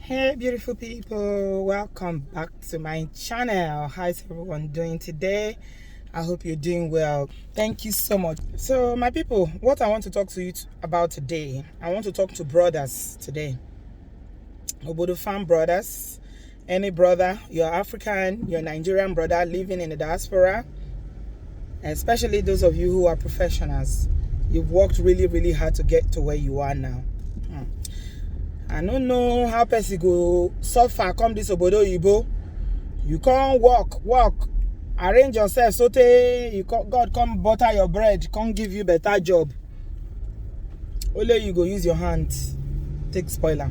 Hey beautiful people, welcome back to my channel. How's everyone doing today? I hope you're doing well. Thank you so much. So my people, what I want to talk to you about today, I want to talk to brothers today. Obodo farm brothers. Any brother, you're African, you're Nigerian brother living in the diaspora, especially those of you who are professionals. You've worked really hard to get to where you are now. I don't know how person go suffer come this obodo oyibo. You can't work, arrange yourself so God come butter your bread, come give you better job. Only you go use your hands, take spoiler.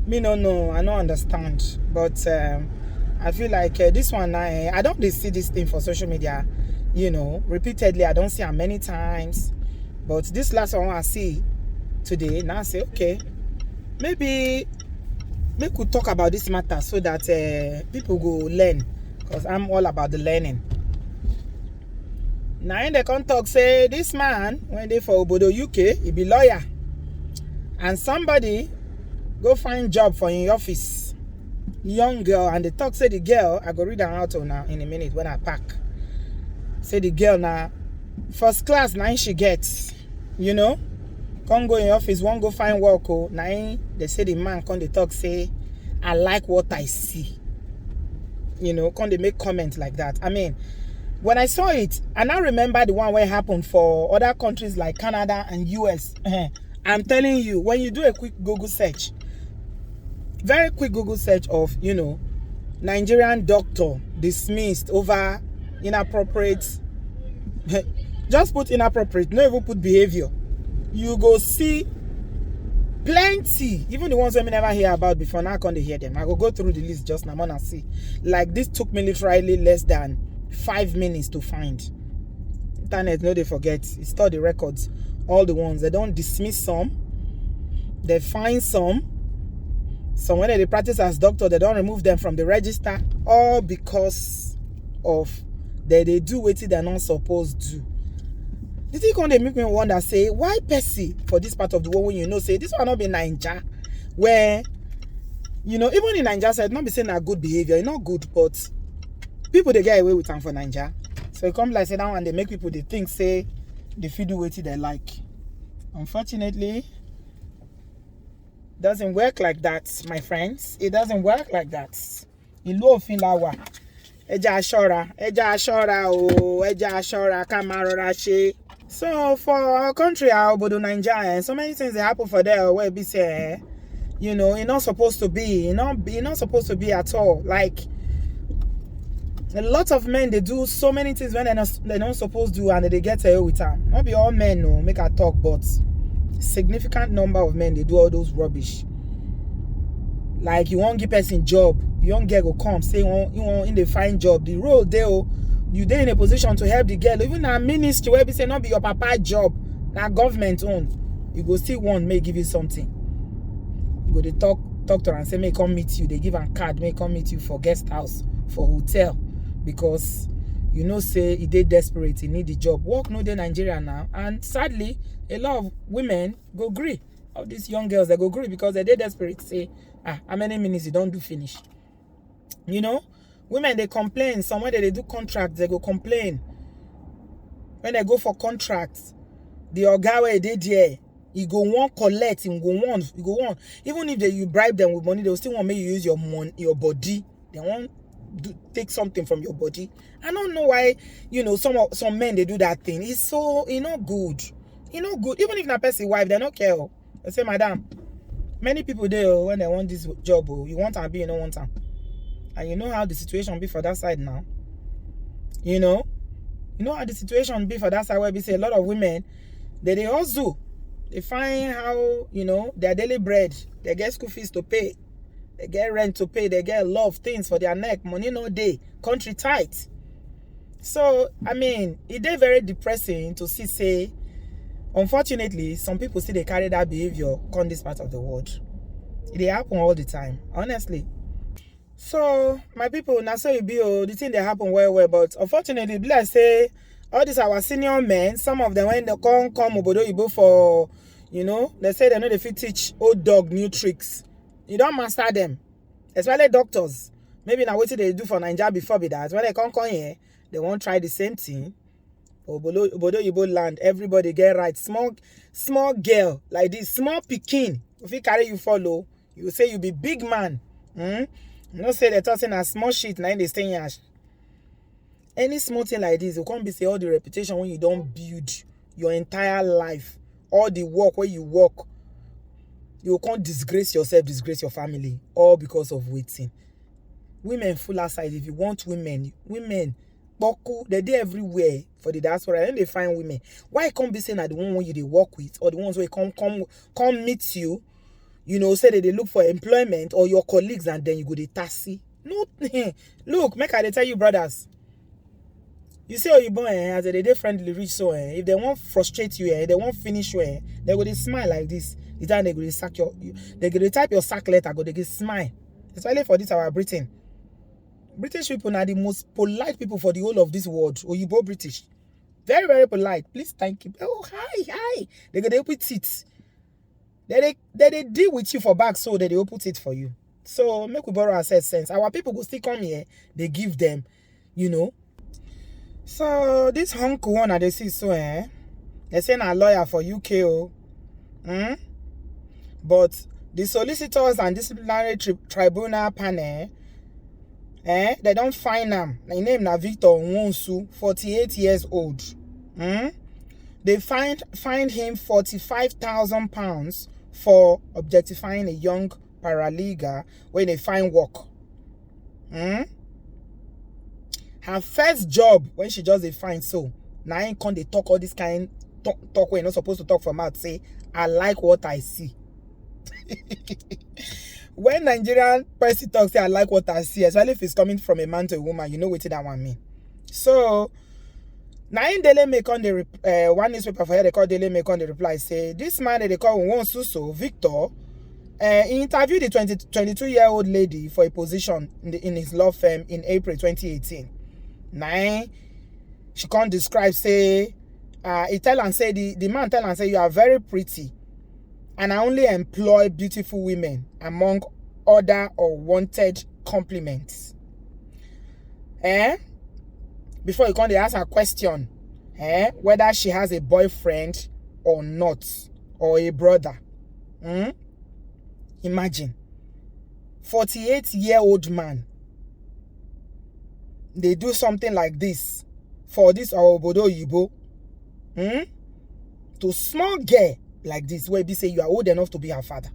Me no know, I don't understand. But I feel like this one, I don't see this thing for social media, repeatedly. I don't see how many times. But this last one I see today, now I say, okay, maybe we could talk about this matter so that people go learn, because I'm all about the learning. Now in the contact say this man when they for Obodo UK, he be lawyer, and somebody go find job for in office, young girl, and they talk say the girl, I go read her out now in a minute when I pack. Say the girl now first class now she gets, come go in office, won't go find work. Now they say the man come they talk say, I like what I see. Come they make comments like that. I mean, when I saw it, and I remember the one where it happened for other countries like Canada and US. I'm telling you, when you do a quick Google search, very quick Google search of, Nigerian doctor dismissed over inappropriate, just put inappropriate, not even put behavior. You go see plenty, even the ones that we never hear about before. Now I can't hear them. I go through the list just now and see. Like this took me literally less than 5 minutes to find. Internet, no, they forget. It's still the records. All the ones they don't dismiss some, they find some when they practice as doctor, they don't remove them from the register, all because of they do what they're not supposed to do. The thing when they make me wonder, say, why Percy for this part of the world when say this will not be Nigeria, where even in Nigeria said not be saying a good behavior, it's not good, but people they get away with them for Nigeria. So it come like say that one they make people they think say they feel do what they like. Unfortunately, doesn't work like that, my friends. It doesn't work like that. In low filawa. Eja ashora kamarora she. So for our country, our Obodo Nigeria, so many things that happen for there where be say, you're not supposed to be, you're not supposed to be at all. Like a lot of men, they do so many things when they're not supposed to, and they get away with them. Not be all men, no, make a talk, but significant number of men, they do all those rubbish. Like you won't give person job, young girl go come say you want in the fine job, the role there. You there in a position to help the girl, even a ministry where be say not be your papa job, na government own. You go still want may give you something. You go they talk to her and say may come meet you. They give a card, may come meet you for guest house, for hotel, because say he did desperate, he need the job. Work no dey Nigeria now, and sadly a lot of women go agree. All these young girls they go agree because they desperate. Say how many minutes you don't do finish. Women, they complain. Somewhere they do contracts, they go complain. When they go for contracts, the oga where they there, he go want collect, he go want. Even if you bribe them with money, they will still want make you use your body. They want take something from your body. I don't know why, some men they do that thing. It's so good. Good. Even if na person wife, they don't care. They say, madam, many people there when they want this job, you want to be, you don't want to. And you know how the situation be for that side now. You know how the situation be for that side where we say a lot of women, they hustle. They find how, their daily bread, they get school fees to pay, they get rent to pay, they get a lot of things for their neck, money no day, country tight. So, I mean, it is very depressing to see, say, unfortunately, some people see they carry that behavior on this part of the world. It happen all the time, honestly. So my people, now so you be the thing that happen well, but unfortunately, let's say all these our senior men, some of them when they come Obodo Oyibo for, they say they know they fit teach old dog new tricks. You don't master them. Especially doctors. Maybe now what they do for Nigeria before be that. When they come here, they won't try the same thing. Obodo land, everybody get right. Small girl like this, small pikin. If he carry you follow, you say you be big man. You know say they're talking a small shit, now they stay here. Any small thing like this, you can't be say all the reputation when you don't build your entire life, all the work where you work, you can't disgrace yourself, disgrace your family, all because of waiting. Women full outside. If you want women, boku, they're there everywhere for the diaspora. Then they find women. Why can't be saying that the one when you they work with, or the ones where come meet you, you know, say that they look for employment, or your colleagues, and then you go to taxi. No, look, make I tell you, brothers. You see how you born as they friendly rich so if they won't frustrate you they won't finish you they go to smile like this. The time they go to sack they go to type your sack letter, go they smile. Especially for this our Britain. British people are the most polite people for the whole of this world. Oyibo British. Very, very polite. Please thank you. Oh, hi. They go to put it. They deal with you for back so that they will put it for you. So make we borrow our sense. Our people go still come here, they give them, you know. So this hunk one they see so they say a lawyer for UK but the solicitors and disciplinary tribunal panel they don't find him. His name na Victor Nwonsu, 48 years old. They find him £45,000 for objectifying a young paralegal when they find work. Her first job when she just find so now ain't can they talk all this kind talk when you're not supposed to talk from out say I like what I see. When Nigerian person talks say I like what I see, especially if it's coming from a man to a woman, you know what that one mean. So now in Daily make on the one newspaper for here they call Daily make on the reply say this man that they call Nwonsu Victor he interviewed the 22-year-old lady for a position in his law firm in April 2018. Now she can't describe say he tell and say the man tell and say you are very pretty and I only employ beautiful women among other unwanted compliments. Before you come they ask a question whether she has a boyfriend or not, or a brother. Imagine 48-year-old man they do something like this for this obodoyibo to small girl like this where be say you are old enough to be her father.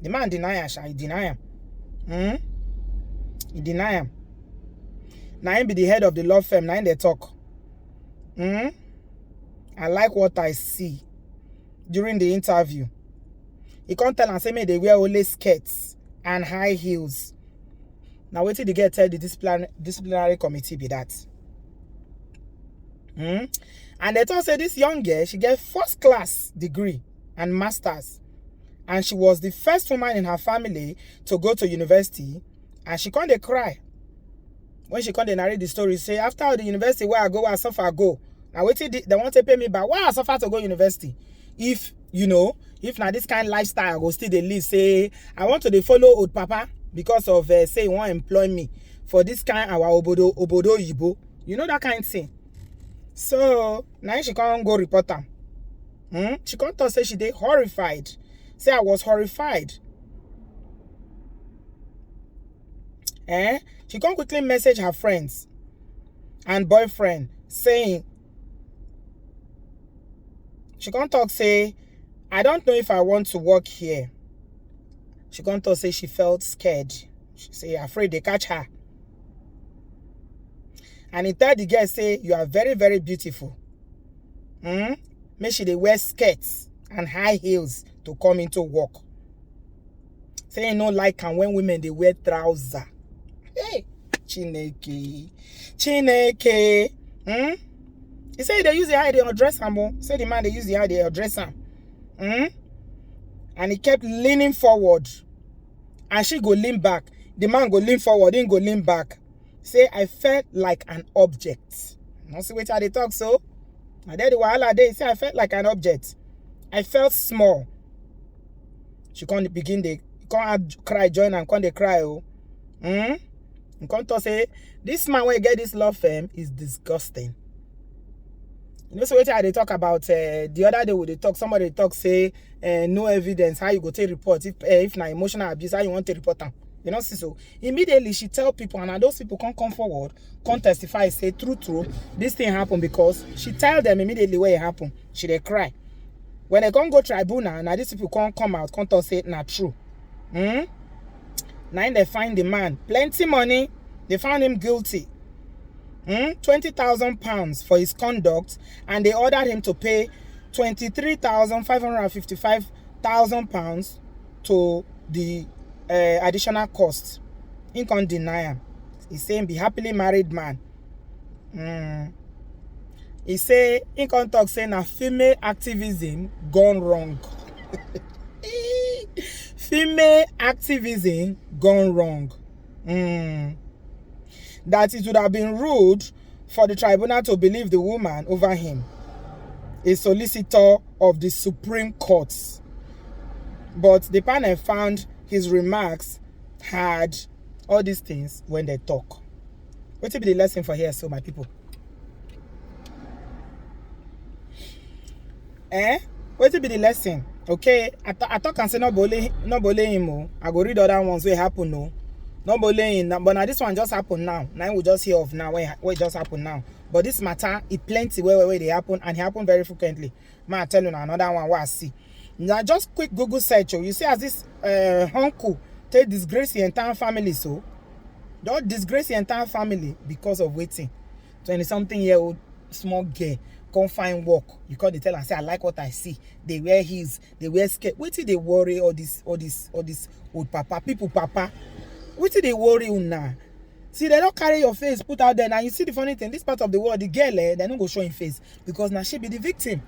The man deny her, he deny him. He deny him. Now him be the head of the law firm. Now him they talk. I like what I see during the interview. He can't tell and say me they wear only skirts and high heels. Now wait till they get tell the disciplinary committee be that. And they thought say this young girl, she get first class degree and masters. And she was the first woman in her family to go to university. And she can't cry. When she can't narrate the story, say after the university where I go, where I suffer go. Now wait till they want to pay me back. Why I suffer to go university? If you know, if now this kind of lifestyle I go still they live, say I want to follow old papa because of say he want to employ me for this kind of our obodoyibo. You know that kind of thing. So now she can't go report them. She can't say she did horrified. Say I was horrified. She can't quickly message her friends and boyfriend saying she can't talk say I don't know if I want to work here. She can't talk say she felt scared. She say afraid they catch her. And he tell the girl say you are very, very beautiful. Make sure they wear skirts and high heels to come into work. Say you know like and when women they wear trousers. Hey, Chineke. He say they use the eye they address him. Say the man they use the eye they address him. And he kept leaning forward. And she go lean back. The man go lean forward, then go lean back. Say I felt like an object. Now see what they talk so. And then the wahala day say I felt like an object. I felt small. She can't begin the can't cry join and can't they cry oh. You can't say this man when get this law firm is disgusting. You know, so what they talk about the other day when they talk, somebody talk say no evidence, how you go take report if na emotional abuse, how you want to report them. You know, see, so immediately she tell people, and those people can't come forward, can't testify, say true, this thing happened, because she tell them immediately where it happened. She they cry. When they can't go tribunal, now these people can't come out, can't say it not true. Now they find the man, plenty money, they found him guilty. £20,000 for his conduct, and they ordered him to pay £23,555,000 to the additional cost. He can't deny him. He's saying be happily married man. He say he can't talk saying a female activism gone wrong. Female activism gone wrong. That it would have been rude for the tribunal to believe the woman over him, a solicitor of the Supreme Court. But the panel found his remarks had all these things when they talk. What will be the lesson for here, so my people? What will be the lesson? Okay, I talk and say no bole him. I go read other ones where happen no. No bullying, but now this one just happened now. Now we just hear of now where it just happened now. But this matter, it plenty where they happen, and it happen very frequently. Man, I tell you now, another one what I see. Now just quick Google search. You see as this uncle take disgrace the entire family, so don't disgrace the entire family because of waiting. 20-something-year-old small girl can't find work. You can't tell and say I like what I see. They wear heels, they wear skirt. Wait till they worry all this old papa people papa. What do they worry you now? See, they don't carry your face put out there. Now you see the funny thing, this part of the world, the girl, they don't go show in face because now she be the victim.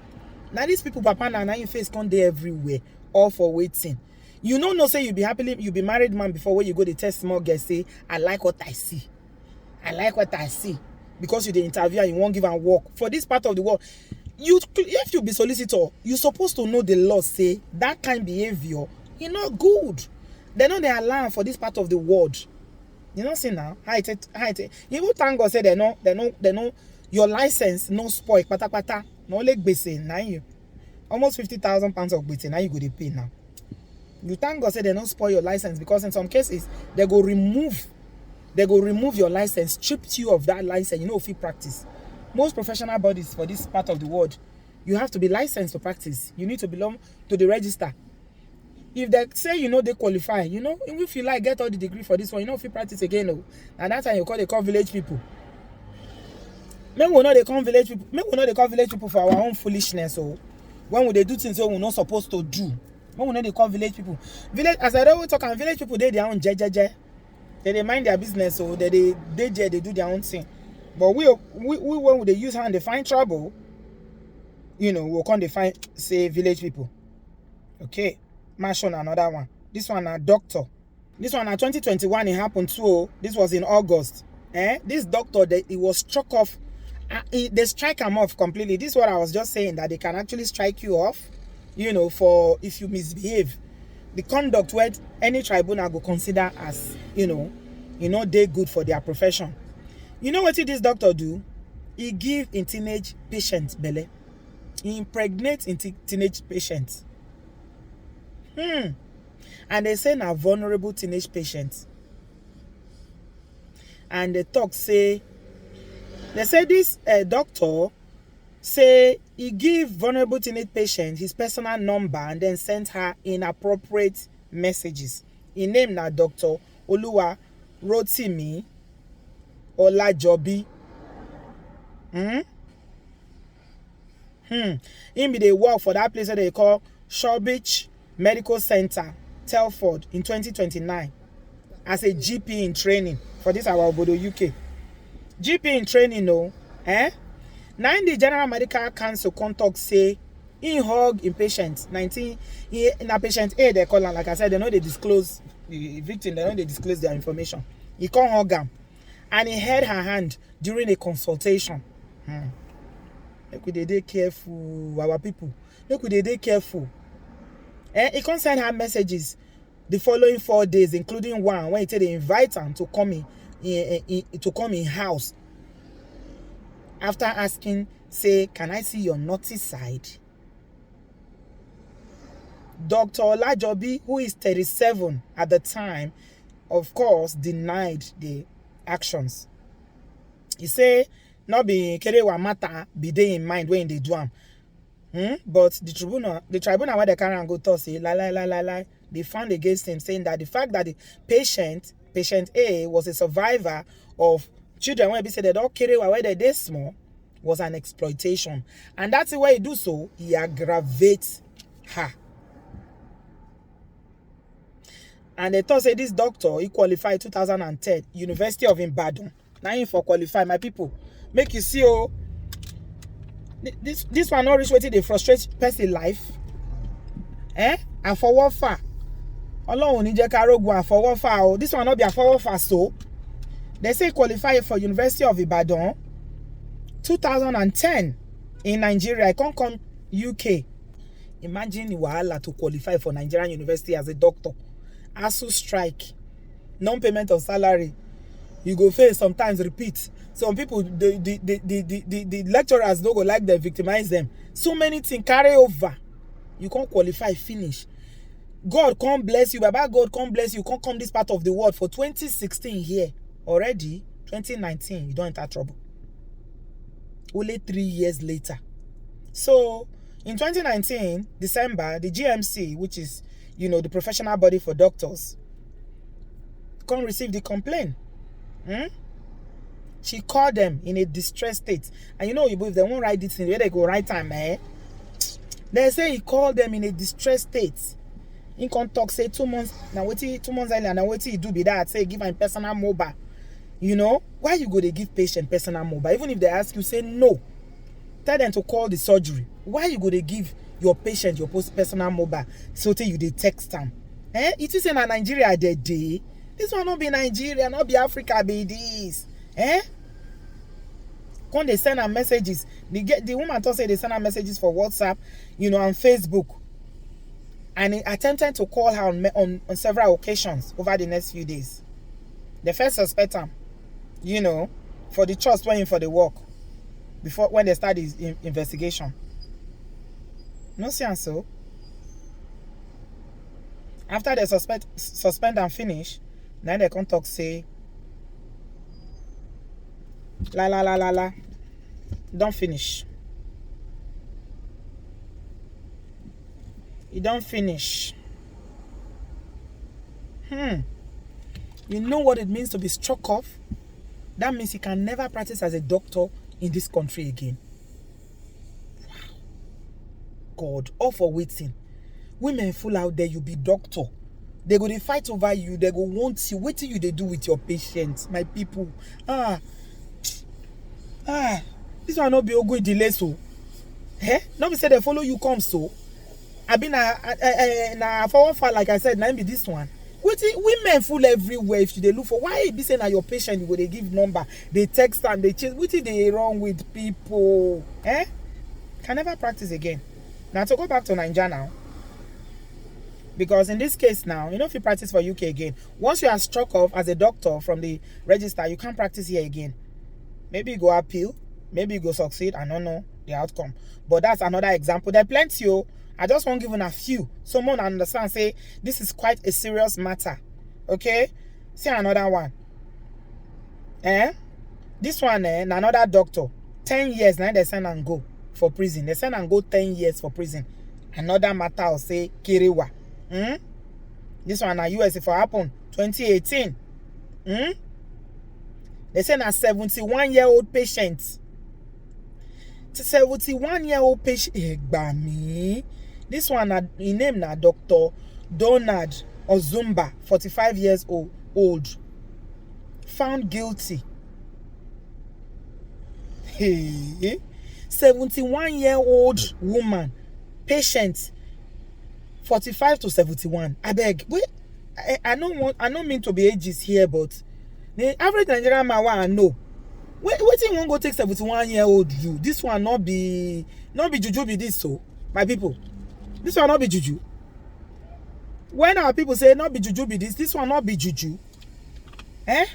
Now these people, papa, now your face can't there everywhere, all for waiting. You know, no say you be married man before where you go to test small girl say, I like what I see. I like what I see. Because you the interview and you won't give and work. For this part of the world, if you be solicitor, you're supposed to know the law say that kind of behavior, you're not good. They know they allow for this part of the world. You know, see now, how it. You thank God say they know your license no spoil, pata. No leg base now you. Almost £50,000 of base now you go to pay now. You thank God say they don't spoil your license, because in some cases they go remove your license, strip you of that license. You know, if you practice. Most professional bodies for this part of the world, you have to be licensed to practice. You need to belong to the register. If they say you know they qualify, you know, if you like get all the degree for this one, you know if you practice again, oh, and that's how you call village people. Men will not they call village people. Men will not they call village people for our own foolishness. Oh, when will they do things we're not supposed to do? When will not they call village people? Village, as I always talk, and village people they their own jejeje. They mind their business, so they do their own thing. But we when they use hand they find trouble, you know, we'll come they find say village people. Okay. Mention another one. This one a doctor. This one in 2021 it happened too. This was in August. This doctor he was struck off. They strike him off completely. This is what I was just saying, that they can actually strike you off, you know, for if you misbehave. The conduct where any tribunal will consider as, you know, they good for their profession. You know what this doctor do? He give in teenage patients belly. He impregnates in teenage patients. And they say now vulnerable teenage patients. And they say this doctor say he give vulnerable teenage patient his personal number and then sent her inappropriate messages. He named now Dr. Oluwa Rotimi Olajobi. Him be they work for that place that they call Shoreditch Medical Center, Telford, in 2029 as a GP in training for this our Obodo UK. GP in training, no. Now in the General Medical Council contact say in hug in patient 19 in a patient A they call her, like I said, they know they disclose the victim, they know they disclose their information. He can't hug them. And he held her hand during a consultation. Make we dey careful, our people. Make we dey careful. He can't send her messages the following 4 days, including one when they invite him to come in house. After asking, say, can I see your naughty side? Dr. Olajobi, who is 37 at the time, of course, denied the actions. He say, not be kerewa matter be they in mind when they do them. But the tribunal where they carry and go to say, lie, they found against him, saying that the fact that the patient A, was a survivor of children when they say they don't kerewa where they small, was an exploitation. And that's the way he do so, he aggravates her. And they thought say this doctor, he qualified 2010, University of Ibadan. Now he for qualify, my people. Make you see, oh, this one not reach waiting they frustrate person life. And for what far? Ọlọ́run ní jẹ́ ká rógun and for what far? This one not be a for what far so. They say qualify for University of Ibadan 2010 in Nigeria. I can't come UK. Imagine wahala to qualify for Nigerian university as a doctor. ASU strike, non-payment of salary. You go face sometimes repeat. Some people, the lecturers don't go like them, victimize them. So many things carry over. You can't qualify, finish. God can't bless you. Baba God can't bless you. You can't come this part of the world for 2016 here. Already, 2019, you don't enter trouble. Only 3 years later. So, in 2019, December, the GMC, which is, the professional body for doctors, can't receive the complaint. She called them in a distressed state. And if they won't write this in where they go right time, they say he called them in a distressed state. He can't talk, say 2 months, now wait 2 months earlier, now wait he do be that, say give him personal mobile. Why you go to give patient personal mobile? Even if they ask you, say no. Tell them to call the surgery. Why you go to give your patient your personal mobile so till you dey text them? It is in Nigeria the day. This one not be Nigeria, not be Africa, be this. When they send her messages, the woman thought say they send her messages for WhatsApp, and Facebook. And he attempted to call her on several occasions over the next few days. The first suspect him, for the trust went in for the work when they start his investigation. No sense so. After they suspend and finish, then they come talk say, la, don't finish. You don't finish. You know what it means to be struck off? That means you can never practice as a doctor in this country again. Wow. God, all for waiting. Women full out there, you be doctor. They go to fight over you. They go want you. What do you they do with your patients, my people? This one not be a good delay so. Not be say they follow you come so. I been for like I said, now be this one. Women full everywhere. If they look for why be saying your patient, you go they give number, they text and they change. What is they wrong with people? Can never practice again. Now to go back to Nigeria now. Because in this case now, if you practice for UK again, once you are struck off as a doctor from the register, you can't practice here again. Maybe you go appeal, maybe you go succeed, I don't know the outcome. But that's another example. There are plenty. I just want to give a few. Someone understand, say, this is quite a serious matter. Okay? See another one. This one, another doctor. 10 years, now they send and go for prison. They send and go 10 years for prison. Another matter will say, Kiriwa. This one, US, for happen 2018. They send a 71-year-old patient. 71-year-old patient. This one, he named Dr. Donald Ozumba, 45 years old. Found guilty. 71-year-old woman, patient, 45 to 71. I beg, I don't mean to be ageist here, but the average Nigerian man want to know. What do you want to go take 71-year-old you? This one not be juju be this so, my people. This one not be juju. When our people say not be juju be this one not be juju. Eh?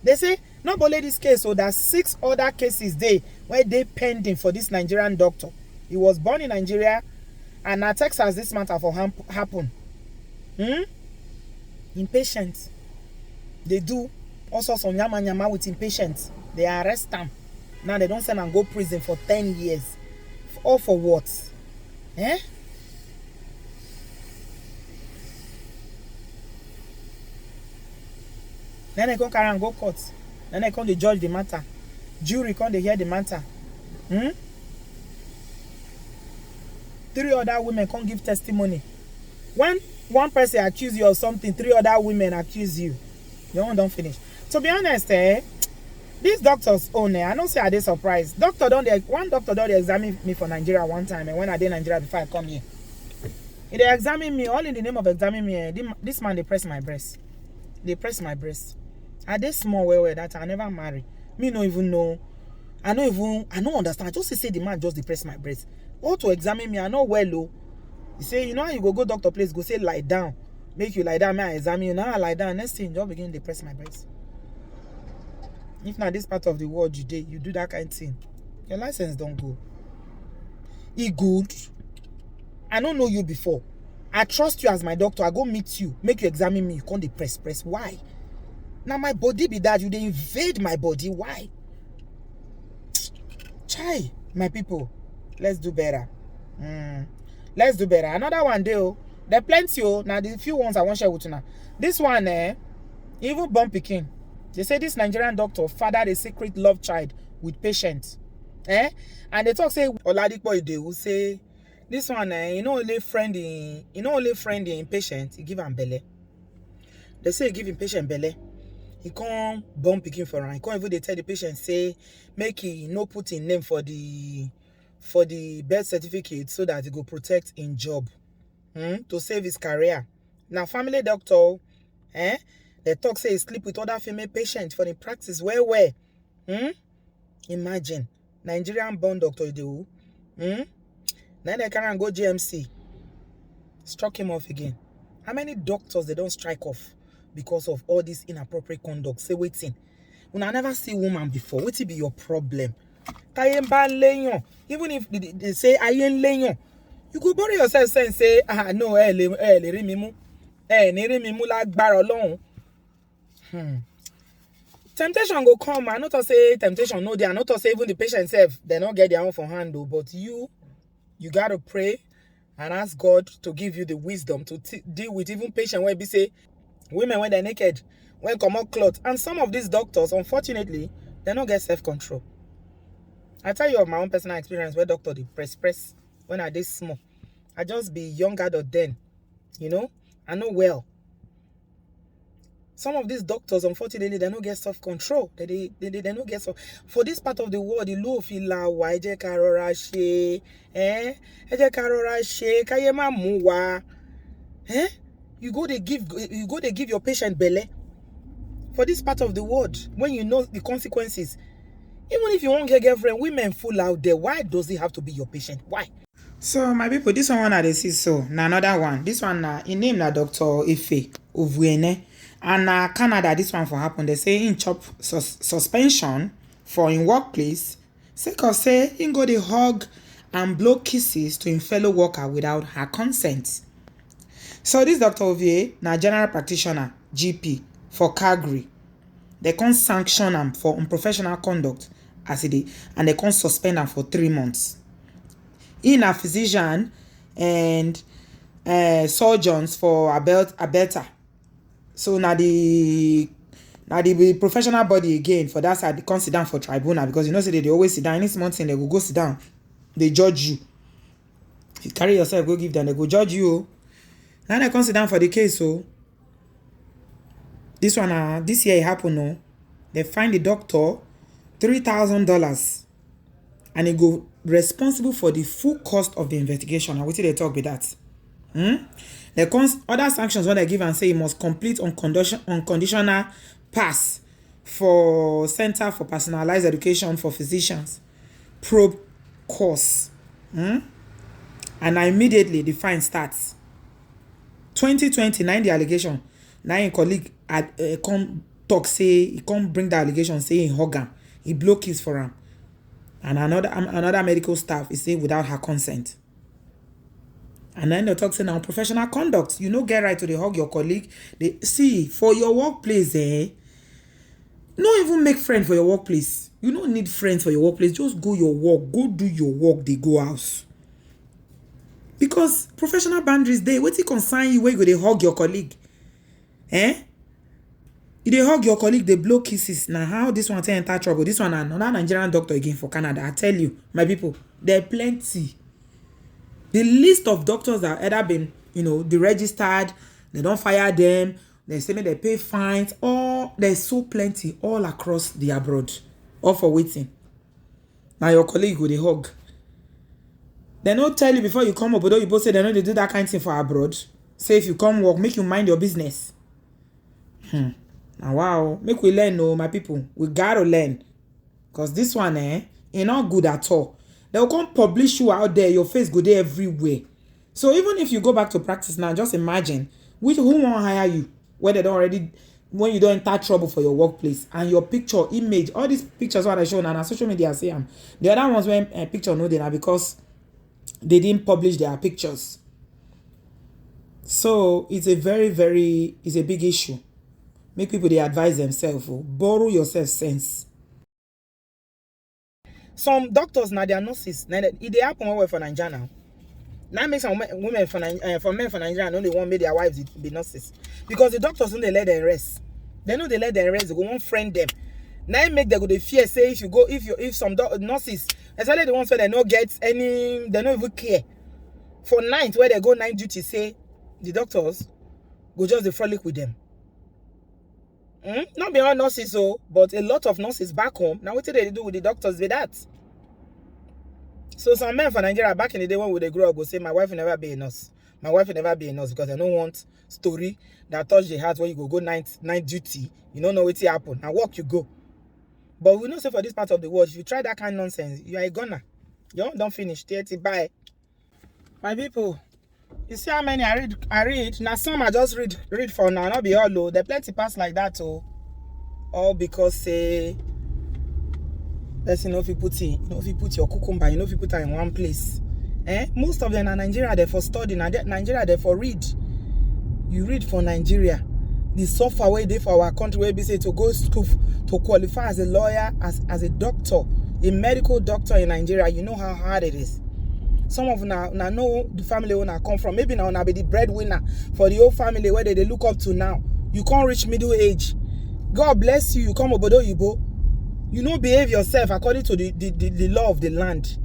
They say not only this case, so there's 6 other cases they where they pending for this Nigerian doctor. He was born in Nigeria, and now Texas this matter for happen. Impatient. They do all sorts of yama with impatience. They arrest them. Now they don't send and go prison for 10 years. All for what? Eh? Then they come carry and go court. Then they come to judge the matter. Jury come to hear the matter. 3 other women come give testimony. When one person accuse you of something, 3 other women accuse you. Your one don't finish. To be honest, these doctors own I don't say are they surprised. One doctor don't examine me for Nigeria one time, and when I did Nigeria before I come here. They examine me, all in the name of examining me. This man they press my breast. They press my breast. Are they small way that I never marry? Me no even know. I don't understand. I just say the man just depress my breast. Or to examine me, I know well low. You say, you know how you go doctor place, go say lie down. Make you lie down, may I examine you. Now I lie down. Next thing, just begin to press my breast. If not this part of the world you do that kind of thing, your license don't go. It good. I don't know you before. I trust you as my doctor. I go meet you, make you examine me. You can't press. Why? Now my body be that you they invade my body. Why? Chai, my people, let's do better. Let's do better. Another one there. There plenty. Now the few ones I want to share with you now. This one, even born pikin. They say this Nigerian doctor fathered a secret love child with patient. And they talk say Oladipo Ide who say this one, only friend in patient, he give him belle. They say he give him patient belle. He can't born pikin for him. He can't even they tell the patient say make he no put in name for the birth certificate so that he go protect in job. To save his career. Now family doctor, they talk say he sleep with other female patients for the practice where. Imagine Nigerian born doctor do. Then they can go GMC. Struck him off again. How many doctors they don't strike off because of all this inappropriate conduct? Say waiting. When I never see woman before, what be your problem? Even if they say I ain't laying, you go bury yourself and say, no, temptation go come. I not to say temptation, no, they are not to say even the patient self, they not get their own for hand though, but you gotta pray and ask God to give you the wisdom to deal with even patient where be say women when they're naked, when come out clothes. And some of these doctors, unfortunately, they don't get self-control. I tell you of my own personal experience where doctor they press when I did small. I just be younger than then, I know well. Some of these doctors, unfortunately, they don't get self-control. They don't get for this part of the world, the law feel la eje karora she, eje karora she, kayema muwa, you go they give your patient belle. For this part of the world, when you know the consequences, even if you won't get girlfriend, women full out there. Why does it have to be your patient? Why? So my people, this one I see so. Now another one. This one in name na Dr. Ife Ovuene. And Canada, this one for happen. They say in chop suspension for in workplace. Say in go the hug and blow kisses to in fellow worker without her consent. So this Dr. Ovie, na general practitioner, GP for Calgary. They can't sanction him for unprofessional conduct as it is, and they can't suspend him for 3 months. In a physician and surgeons for Alberta. So now the professional body again for that side they can't sit down for tribunal because say they always sit down. Any small thing they go sit down. They judge you. If you carry yourself, go give them, they go judge you. Now they can't sit down for the case. So this one this year it happened. They find the doctor $3,000 and he go responsible for the full cost of the investigation. And what did they talk with that? The other sanctions when they give and say he must complete unconditional pass for Center for Personalized Education for Physicians probe course. And immediately the fine starts. 2020, the allegation. Now a colleague come talk, say he come bring the allegation, say he hug am, he blow kiss for him. And another medical staff is say without her consent. And then they talk say now professional conduct. You no get right to the hug your colleague. They see for your workplace, no even make friends for your workplace. You don't need friends for your workplace. Just go your work, go do your work, they go house. Because professional boundaries dey, wetin concern you wey you go dey hug your colleague? You dey hug your colleague, dey blow kisses. Na how this one take enter trouble? This one na another Nigerian doctor again for Canada. I tell you, my people, there plenty. The list of doctors that either been, they registered, they don't fire them, they say they pay fines, or there's so plenty all across the abroad, all for waiting. Now your colleague go dey hug. They no tell you before you come up, but you both say they know they do that kind of thing for abroad. Say if you come work, make you mind your business. Now wow, make we learn, my people. We gotta learn. Because this one, ain't not good at all. They'll come publish you out there, your face go there everywhere. So even if you go back to practice now, just imagine who won't hire you, when they don't already, when you don't enter trouble for your workplace, and your picture, image, all these pictures what I show now on social media, say the other ones when picture no they now because they didn't publish their pictures. So it's a it's a big issue. Make people they advise themselves. Borrow yourself sense. Some doctors now they are nurses. Now it they happen one for Nigeria now. Now make some women for men for Nigeria know they want make their wives be nurses. Because the doctors don't they let them rest. They know they let them rest, they go won't friend them. Now it make them go the fear say if some nurses, especially the ones where they don't get any, they don't even care. For night where they go night duty, say the doctors go just the frolic with them. Not be all nurses, but a lot of nurses back home. Now what do they do with the doctors with that? So some men for Nigeria back in the day when they grow up go say my wife will never be a nurse. My wife will never be a nurse because I don't want story that touch the heart when you go night duty. You don't know what happen. Now work you go. But we know say for this part of the world, if you try that kind of nonsense, you are a gunner. You don't finish. 30 bye. My people, you see how many I read. Now some I just read for now, not be all low. There plenty pass like that, all because say let's if you put your cucumber, if you put her in one place. Most of them are Nigeria, they for study, Nigeria, they for read. You read for Nigeria. The software way they for our country where we say to go school to qualify as a lawyer, as a doctor, a medical doctor in Nigeria, you know how hard it is. Some of now know the family where I come from. Maybe now be the breadwinner for the whole family where they look up to now. You can't reach middle age. God bless you. You come obodooyinbo. You know behave yourself according to the law of the land.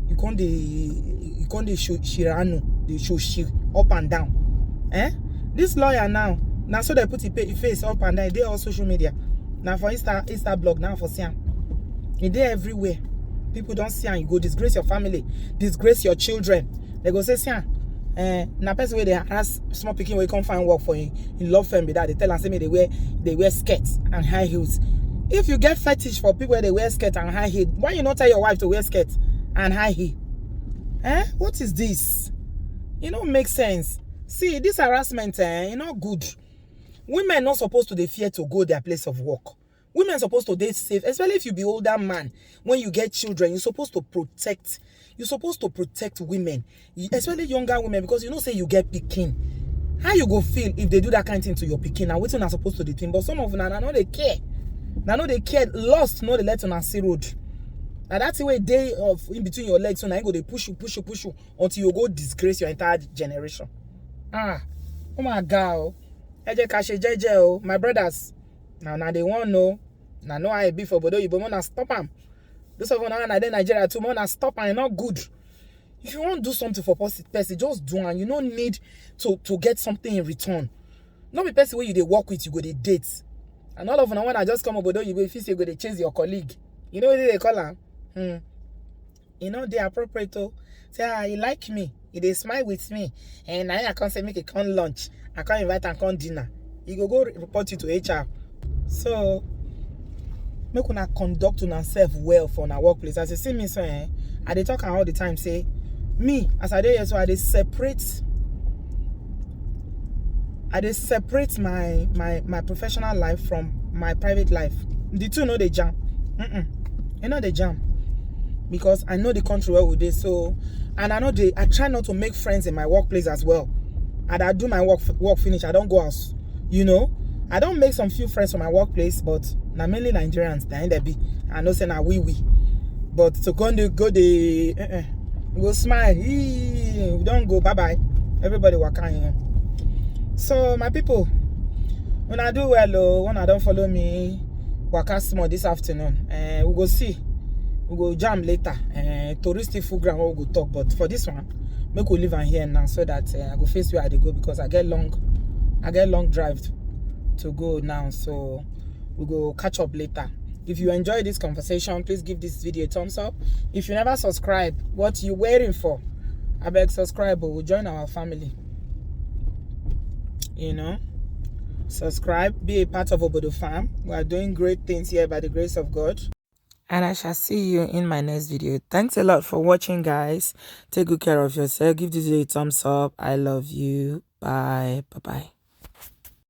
You can't shiranu, the shoshi up and down. This lawyer now so they put his face up and down. They on social media. Now for Insta blog, now for Siam. They everywhere. People don't see and you go disgrace your family, disgrace your children. They go say, Siam, na person where they ask small picking where you come find work for you in law firm be that they tell and say me they wear skirts and high heels. If you get fetish for people where they wear skirt and high heel, why you not tell your wife to wear skirt and high heel? What is this? You know, make sense. See, this harassment, not good. Women not supposed to fear to go their place of work. Women supposed to date safe, especially if you be older man. When you get children, you're supposed to protect. You're supposed to protect women, especially younger women, because you know say you get pikin. How you go feel if they do that kind of thing to your pikin? Now, what's not supposed to do thing? But some of them, I know they care. Now know they care. Lost, no they let on see road. Now that's the way they of in between your legs. So now you go they push you until you go disgrace your entire generation. Oh my God. My brothers. Now they want know. Now know I be for Bodo, you wanna stop them. Those of now Nigeria too, wanna stop and not good. If you want to do something for person, just do and you don't need to get something in return. Not the person where you they work with, you go they date. And all of them when I just come Bodo, you go if you go they chase your colleague. You know what they call them? You know they appropriate to say you like me, they smile with me, and now I can't say make a con lunch, I can't invite and con dinner. You go report you to HR. So make una conduct yourself well for our workplace. As you see me so I they talk all the time say me as I dey here, so I dey separate my professional life from my private life. The two know they jam. You know they jam. Because I know the country where we dey, so, and I try not to make friends in my workplace as well. And I do my work finish, I don't go out. You know, I don't make some few friends from my workplace, but na mainly Nigerians, they be. I know say na we. But to go the go smile, we don't go bye. Everybody waka here. So my people, when I do well, when I don't follow me, waka small this afternoon. We go see. We go jam later. Touristic full ground we go talk. But for this one, make we leave am here now so that I go face where I dey go, because I get long drive to go now. So we go catch up later. If you enjoy this conversation, please give this video a thumbs up. If you never subscribe, what you waiting for? I beg subscribe, but we'll join our family. You know, subscribe, be a part of Obodo fam. We are doing great things here by the grace of God. And I shall see you in my next video. Thanks a lot for watching, guys. Take good care of yourself. Give this video a thumbs up. I love you. Bye. Bye-bye.